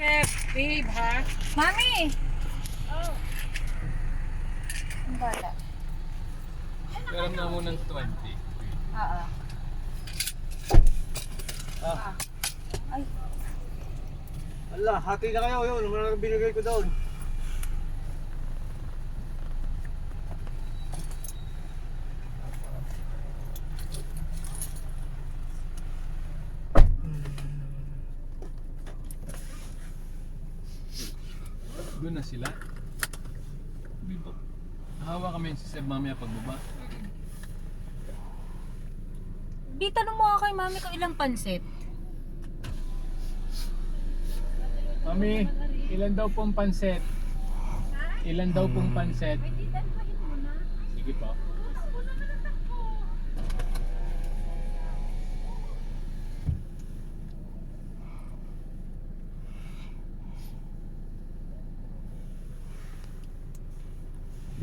Chef, babe ha? Mami! Oh. Ang bata. Pero na mo ng 20. Oo. Ah, Ay, ala, hati na kayo yun. Ano na binigay ko doon? Doon na sila. Di ba? Hawa kami si Seb mamaya pagbaba. di tanong mo ako kay mami kung ilang pansit. Mami, ilan daw pong panset? Ilan daw pong panset? Sige po.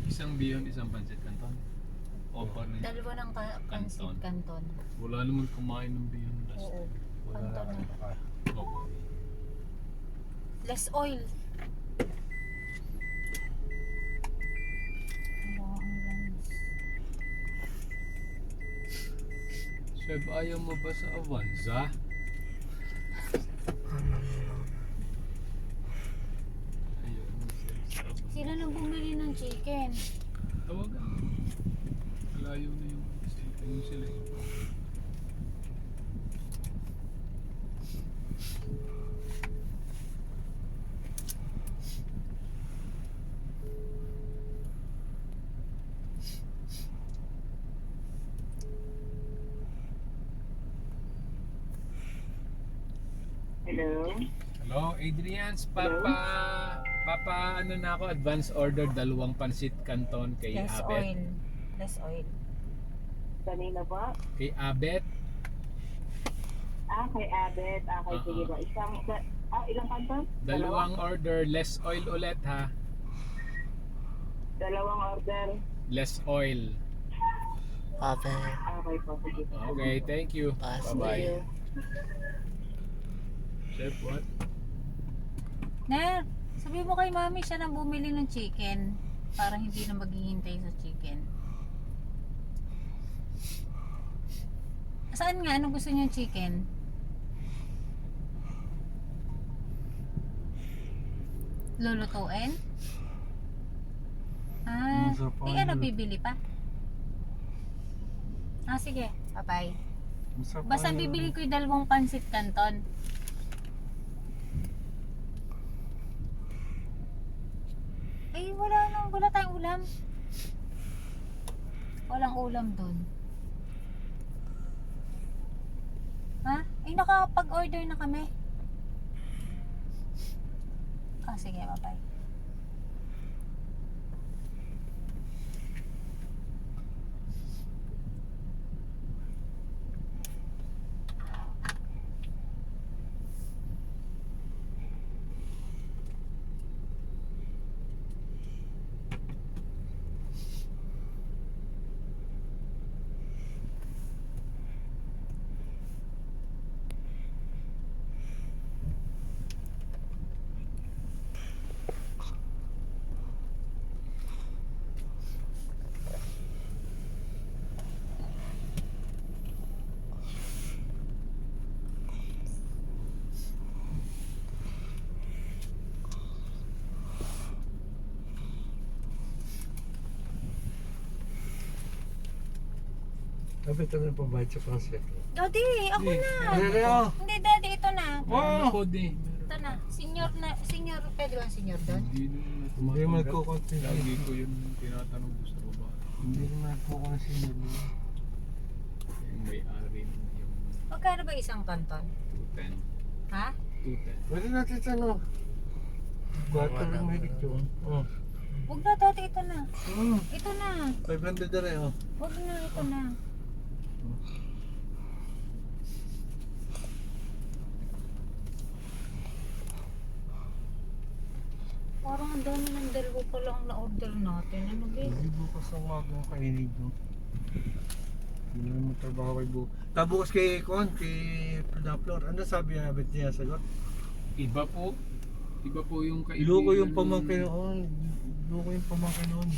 Isang bihon, isang pansit canton. Opo na yun. Dalawa ng pansit canton. Wala naman kumain ng bihon last. Oo. Canton na. Opo. Less oil. Seb, ayaw mo ba sa Avanza? Ayaw mo Seb, sa Avanza. Sila nang bumili ng chicken. Tawagan. Malayo na yung cellphone sila eh. Hello? Hello, Adrian's Papa, ano na ako, advance order, 2 pansit canton kay Less Abet. oil. Less oil. Kanina ba? Kay Abet, Kay Abet. Okay, sige ba? Ilang kanton? 2 order, less oil ulit ha. Dalawang order. Less oil. Okay po, sige po. Okay, thank you. Bye-bye. Chef, what? Na, sabi mo kay mami siya nang bumili ng chicken para hindi na maghihintay sa chicken. Saan nga? Ano gusto niyo chicken? Lulutuin? Ano bibili pa? Sige. Bye-bye. Basta bibili ko yung 2 pansit canton. Ay, wala tayong ulam. Walang ulam dun. Ha? Ay, nakapag-order na kami. Sige, bye-bye. Sabi ito na pambayad sa pansit. Daddy, ako na. Ano na yun? Hindi, daddy, ito na. Ano ko di? Ito na. Senior, pwede ba senior doon? Hindi Hindi naman magkukonti. Lagi ko yung tinatanong ko sa baba. Hindi naman magkukonti niya. Yung may-ari na yung Magkano ba isang canton? 210. Ha? 210. Pwede natin sa ano? Kwarto rin may dito. Oh. Huwag na, daddy, ito na. Hmm. Ito na. 500 na rin oh. Huwag na, ito na. Parang ang dami ng 2 pa lang na-order natin. Ano ba? Hindi bukas ang wagang kainin mo. Hindi naman trabaho kay Bu. Tabukas kay Kon, kay Pradapler. Ano sabi niya? Ba't niya sagot? Iba po. Iba po yung kaibigan. Iloko yung nung- pamangkin noon. Iloko yung pamangkin noon.